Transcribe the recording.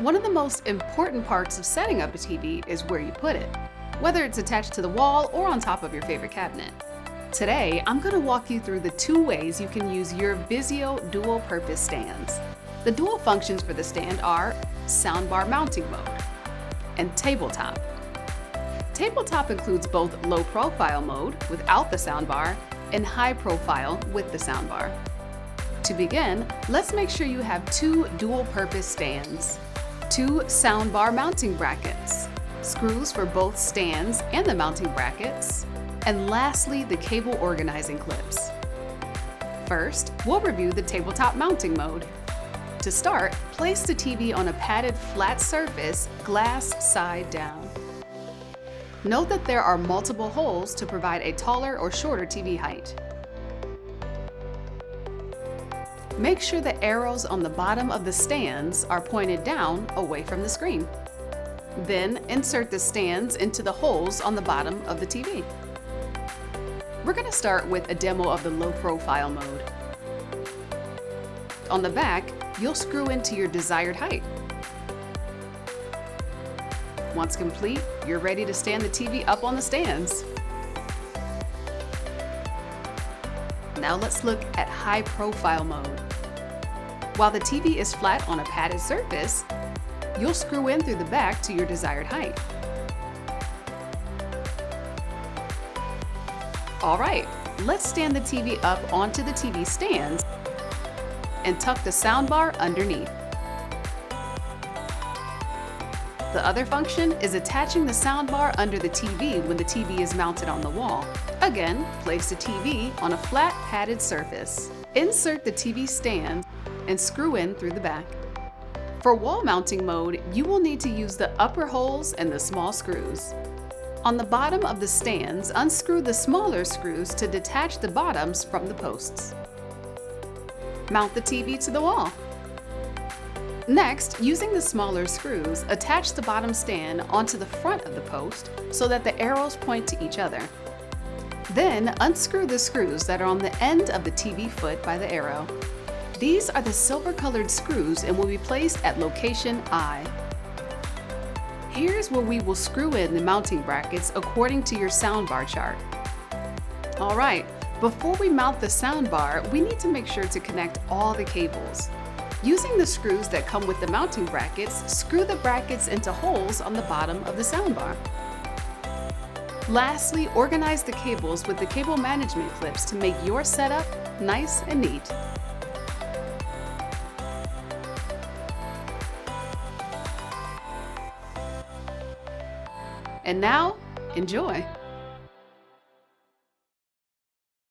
One of the most important parts of setting up a TV is where you put it, whether it's attached to the wall or on top of your favorite cabinet. Today, I'm going to walk you through the 2 ways you can use your VIZIO dual-purpose stands. The dual functions for the stand are soundbar mounting mode and tabletop. Tabletop includes both low profile mode without the soundbar and high profile with the soundbar. To begin, let's make sure you have 2 dual-purpose stands, 2 soundbar mounting brackets, screws for both stands and the mounting brackets, and lastly, the cable organizing clips. First, we'll review the tabletop mounting mode. To start, place the TV on a padded flat surface, glass side down. Note that there are multiple holes to provide a taller or shorter TV height. Make sure the arrows on the bottom of the stands are pointed down away from the screen. Then insert the stands into the holes on the bottom of the TV. We're going to start with a demo of the low profile mode. On the back, you'll screw into your desired height. Once complete, you're ready to stand the TV up on the stands. Now let's look at high profile mode. While the TV is flat on a padded surface, you'll screw in through the back to your desired height. Alright, let's stand the TV up onto the TV stands and tuck the soundbar underneath. The other function is attaching the soundbar under the TV when the TV is mounted on the wall. Again, place the TV on a flat padded surface. Insert the TV stand and screw in through the back. For wall mounting mode, you will need to use the upper holes and the small screws. On the bottom of the stands, unscrew the smaller screws to detach the bottoms from the posts. Mount the TV to the wall. Next, using the smaller screws, attach the bottom stand onto the front of the post so that the arrows point to each other. Then, unscrew the screws that are on the end of the TV foot by the arrow. These are the silver-colored screws and will be placed at location I. Here's where we will screw in the mounting brackets according to your soundbar chart. Alright, before we mount the soundbar, we need to make sure to connect all the cables. Using the screws that come with the mounting brackets, screw the brackets into holes on the bottom of the soundbar. Lastly, organize the cables with the cable management clips to make your setup nice and neat. And now, enjoy!